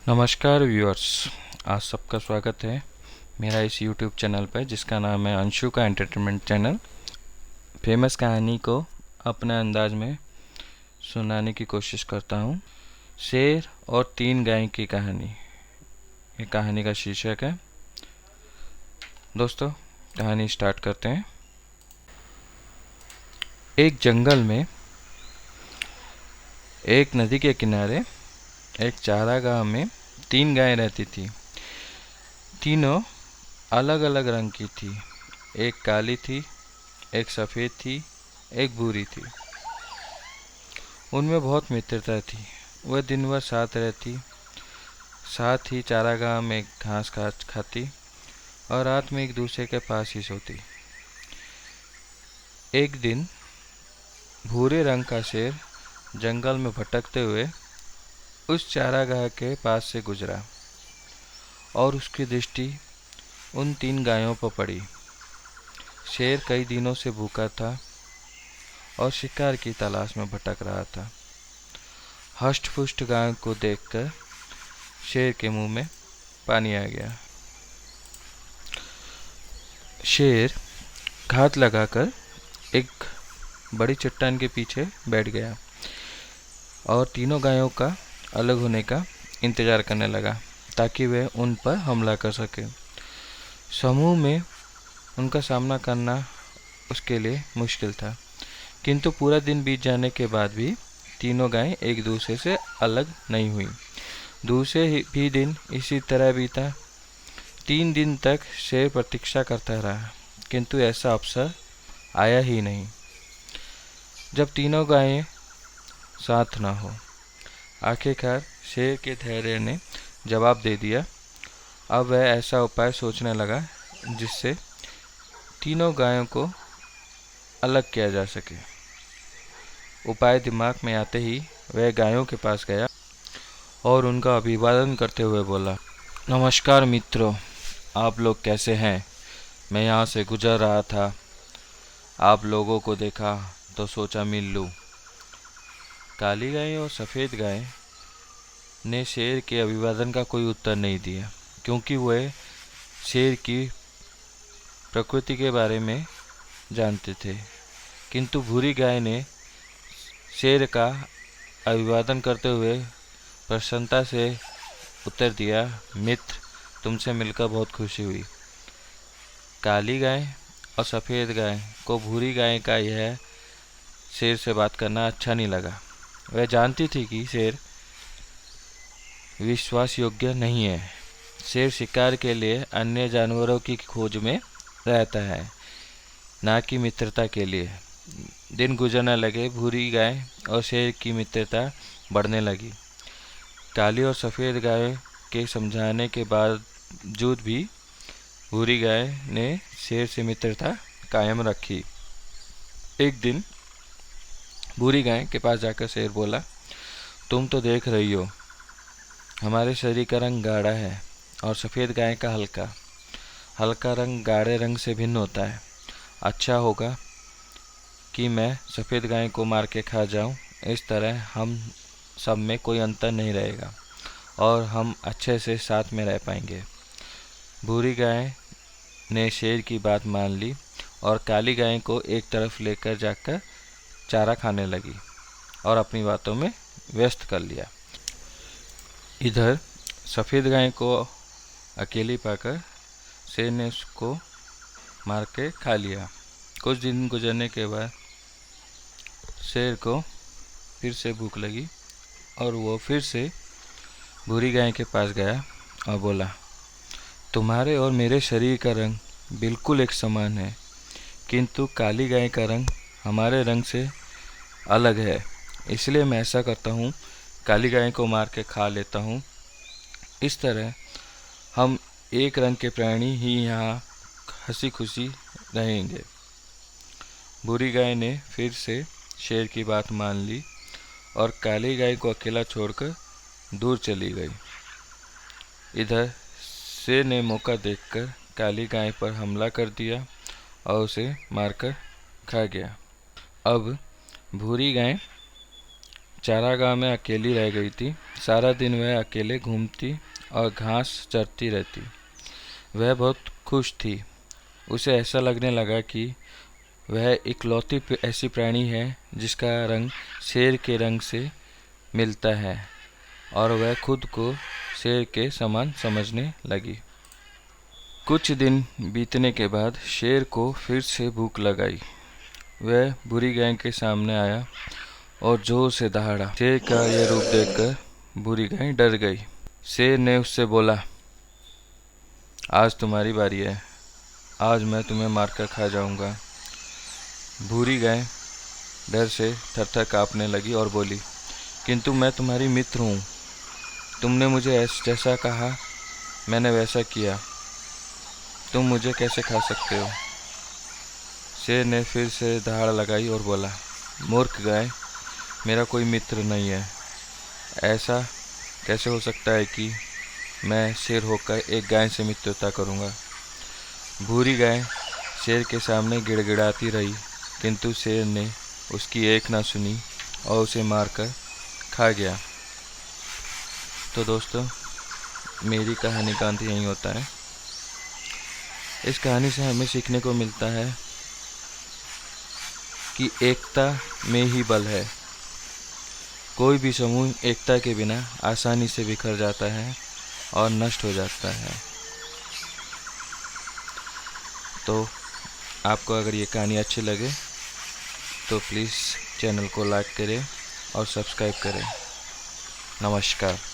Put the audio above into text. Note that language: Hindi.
नमस्कार व्यूअर्स, आज सबका स्वागत है मेरा इस यूट्यूब चैनल पर जिसका नाम है अंशु का एंटरटेनमेंट चैनल। फेमस कहानी को अपने अंदाज में सुनाने की कोशिश करता हूँ। शेर और तीन गाय की कहानी, ये कहानी का शीर्षक है। दोस्तों, कहानी स्टार्ट करते हैं। एक जंगल में एक नदी के किनारे एक चारागाह में तीन गायें रहती थी। तीनों अलग अलग रंग की थी। एक काली थी, एक सफ़ेद थी, एक भूरी थी। उनमें बहुत मित्रता थी। वह दिन भर साथ रहती, साथ ही चारागाह में घास खाती और रात में एक दूसरे के पास ही सोती। एक दिन भूरे रंग का शेर जंगल में भटकते हुए उस चारागाह के पास से गुजरा और उसकी दृष्टि उन तीन गायों पर पड़ी। शेर कई दिनों से भूखा था और शिकार की तलाश में भटक रहा था। हष्ट-पुष्ट गायों को देखकर शेर के मुंह में पानी आ गया। शेर घात लगाकर एक बड़ी चट्टान के पीछे बैठ गया और तीनों गायों का अलग होने का इंतजार करने लगा ताकि वह उन पर हमला कर सके। समूह में उनका सामना करना उसके लिए मुश्किल था, किंतु पूरा दिन बीत जाने के बाद भी तीनों गायें एक दूसरे से अलग नहीं हुई। दूसरे भी दिन इसी तरह बीता। 3 दिन तक शेर प्रतीक्षा करता रहा, किंतु ऐसा अवसर आया ही नहीं जब तीनों गायें साथ न हो। आखिरकार शेर के धैर्य ने जवाब दे दिया। अब वह ऐसा उपाय सोचने लगा जिससे तीनों गायों को अलग किया जा सके। उपाय दिमाग में आते ही वह गायों के पास गया और उनका अभिवादन करते हुए बोला, नमस्कार मित्रों, आप लोग कैसे हैं? मैं यहाँ से गुजर रहा था, आप लोगों को देखा तो सोचा मिल लूँ। काली गाय और सफ़ेद गाय ने शेर के अभिवादन का कोई उत्तर नहीं दिया, क्योंकि वह शेर की प्रकृति के बारे में जानते थे। किंतु भूरी गाय ने शेर का अभिवादन करते हुए प्रसन्नता से उत्तर दिया, मित्र, तुमसे मिलकर बहुत खुशी हुई। काली गाय और सफ़ेद गाय को भूरी गाय का यह शेर से बात करना अच्छा नहीं लगा। वह जानती थी कि शेर विश्वास योग्य नहीं है। शेर शिकार के लिए अन्य जानवरों की खोज में रहता है, ना कि मित्रता के लिए। दिन गुजरने लगे, भूरी गाय और शेर की मित्रता बढ़ने लगी। काली और सफ़ेद गाय के समझाने के बावजूद भी भूरी गाय ने शेर से मित्रता कायम रखी। एक दिन भूरी गाय के पास जाकर शेर बोला, तुम तो देख रही हो, हमारे शरीर का रंग गाढ़ा है और सफ़ेद गाय का हल्का। हल्का रंग गाढ़े रंग से भिन्न होता है। अच्छा होगा कि मैं सफ़ेद गाय को मार के खा जाऊं। इस तरह हम सब में कोई अंतर नहीं रहेगा और हम अच्छे से साथ में रह पाएंगे। भूरी गाय ने शेर की बात मान ली और काली गाय को एक तरफ लेकर जाकर चारा खाने लगी और अपनी बातों में व्यस्त कर लिया। इधर सफ़ेद गाय को अकेली पाकर शेर ने उसको मार के खा लिया। कुछ दिन गुजरने के बाद शेर को फिर से भूख लगी और वो फिर से भूरी गाय के पास गया और बोला, तुम्हारे और मेरे शरीर का रंग बिल्कुल एक समान है, किंतु काली गाय का रंग हमारे रंग से अलग है। इसलिए मैं ऐसा करता हूँ, काली गाय को मार के खा लेता हूँ। इस तरह हम एक रंग के प्राणी ही यहाँ हंसी खुशी रहेंगे। भूरी गाय ने फिर से शेर की बात मान ली और काली गाय को अकेला छोड़कर दूर चली गई। इधर शेर ने मौका देखकर काली गाय पर हमला कर दिया और उसे मारकर खा गया। अब भूरी गाय चारागाह में अकेली रह गई थी सारा दिन वह अकेले घूमती और घास चरती रहती। वह बहुत खुश थी। उसे ऐसा लगने लगा कि वह इकलौती ऐसी प्राणी है जिसका रंग शेर के रंग से मिलता है, और वह खुद को शेर के समान समझने लगी। कुछ दिन बीतने के बाद शेर को फिर से भूख लगाई। वह भूरी गाय के सामने आया और जोर से दहाड़ा। शेर का यह रूप देखकर भूरी गाय डर गई। शेर ने उससे बोला, आज तुम्हारी बारी है, आज मैं तुम्हें मारकर खा जाऊंगा। भूरी गाय डर से थर-थर काँपने लगी और बोली, किंतु मैं तुम्हारी मित्र हूँ। तुमने मुझे जैसा कहा मैंने वैसा किया, तुम मुझे कैसे खा सकते हो? शेर ने फिर से दहाड़ लगाई और बोला, मूर्ख गाय, मेरा कोई मित्र नहीं है। ऐसा कैसे हो सकता है कि मैं शेर होकर एक गाय से मित्रता करूँगा? भूरी गाय शेर के सामने गिड़गिड़ाती रही, किंतु शेर ने उसकी एक ना सुनी और उसे मारकर खा गया। तो दोस्तों, मेरी कहानी का अंत यहीं होता है। इस कहानी से हमें सीखने को मिलता है कि एकता में ही बल है। कोई भी समूह एकता के बिना आसानी से बिखर जाता है और नष्ट हो जाता है। तो आपको अगर ये कहानी अच्छी लगे तो प्लीज़ चैनल को लाइक करें और सब्सक्राइब करें। नमस्कार।